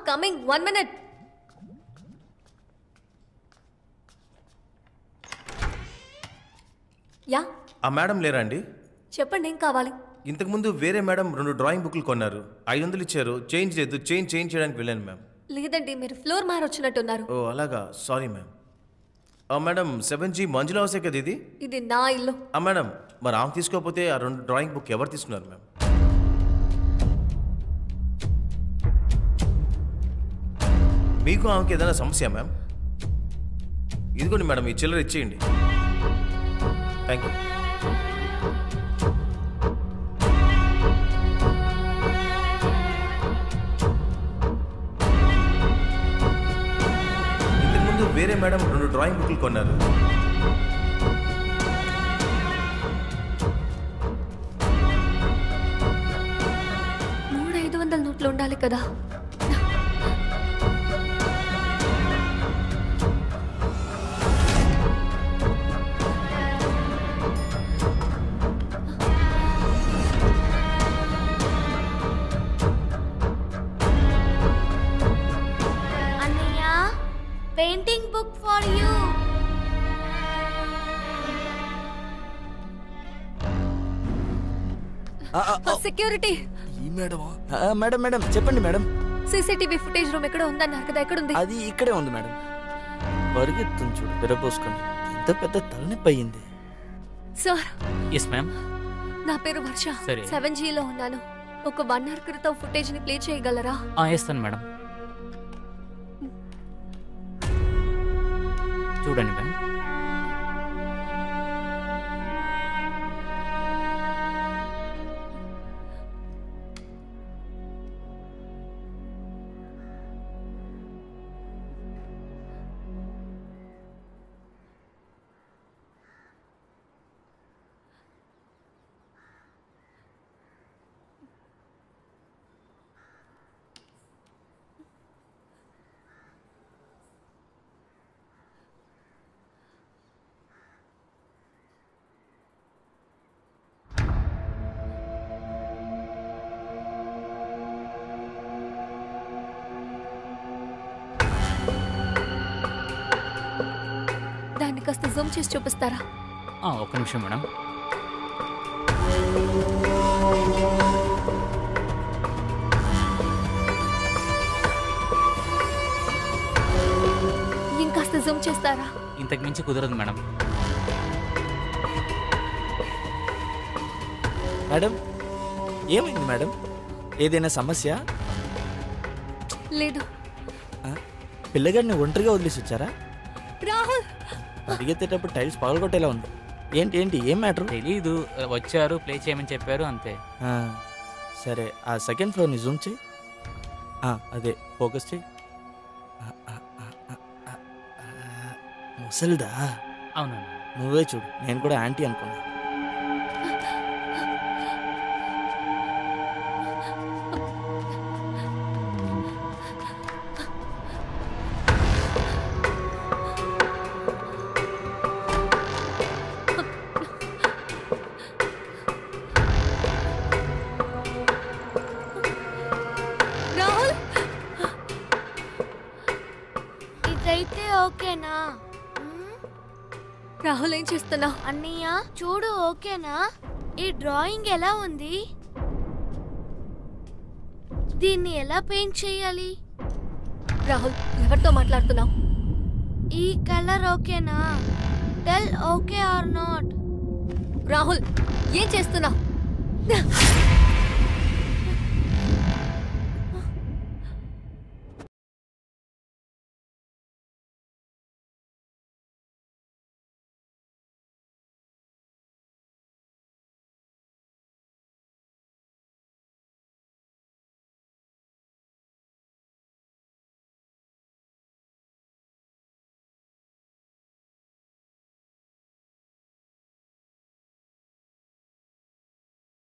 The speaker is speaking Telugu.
Coming 1 minute. యా ఆ మేడం లేరా అండి? చెప్పండి, ఏం కావాలి? ఇంతకుముందు వేరే మేడం 2 డ్రాయింగ్ బుక్లు కొన్నారు, 500 ఇచ్చారు. చేంజ్ లేదు, చేంజ్ చేయడానికి వెళ్ళాను మ్యామ్. లేదండి, మీరు ఫ్లోర్ మారొచ్చినట్టున్నారు. ఓ అలాగా, సారీ మ్యామ్. మేడం 7G మంజుల హౌసే కదా ఇది? ఇది నా ఇల్లు. మేడం మరి ఆమె తీసుకోకపోతే ఆ 2 డ్రాయింగ్ బుక్ ఎవరు తీసుకున్నారు మ్యామ్? మీకు ఆమెకి ఏదైనా సమస్య మ్యామ్? ఇదిగోండి మేడం, ఈ చిల్లర ఇచ్చేయండి. Thank you. ఇంతకుముందు వేరే మేడం 2 డ్రాయింగ్ బుక్లు కొన్నారు. నోట్లు ఉండాలి కదా. Painting book for you. Security. ఈ మేడమా? మేడం మేడం చెప్పండి మేడం. సీసీటీవీ ఫుటేజ్ రూమ్ ఎక్కడ ఉందన్నారు కదా, ఎక్కడ ఉంది? అది ఇక్కడే ఉంది మేడం. పరిగెత్తుంది చూడు, విరబోసుకొని. ఇంత పెద్ద తలనొప్పి అయ్యింది. సార్. Yes ma'am. నా పేరు వర్ష. 7G లో ఉన్నాను. ఒక 1 hour క్రితం ఫుటేజ్ ని ప్లే చేయగలరా? చేస్తాను మేడం. చూడండి మ్యామ్. దాన్ని కాస్త జూమ్ చేసి చూపిస్తారా? ఒక్క నిమిషం మేడం. ఇంకాస్త జూమ్ చేస్తారా? ఇంతకు మించి కుదరదు మేడం. మేడం ఏమైంది మేడం? ఏదైనా సమస్య? లేదు. పిల్లగాడిని ఒంటరిగా వదిలేసి వచ్చారా? రాహుల్ పరిగెత్తేటప్పుడు టైల్స్ పగలగొట్టేలా ఉంది. ఏంటి ఏంటి ఏం మ్యాటర్? తెలీదు, వచ్చారు ప్లే చేయమని చెప్పారు అంతే. సరే, ఆ సెకండ్ ఫ్లోర్ని జూమ్ చేయి. అదే ఫోకస్ చేయి. ముసలిదా? అవునా? నువ్వే చూడు, నేను కూడా ఆంటీ అనుకున్నా. ఓకేనా? రాహుల్ ఏం చేస్తున్నావు? అన్నయ్య చూడు, ఓకేనా? ఈ డ్రాయింగ్ ఎలా ఉంది? దీన్ని ఎలా పెయింట్ చేయాలి? రాహుల్ ఎవరితో మాట్లాడుతున్నావు? ఈ కలర్ ఓకేనా? Tell okay or not. Rahul ఏం చేస్తున్నావు?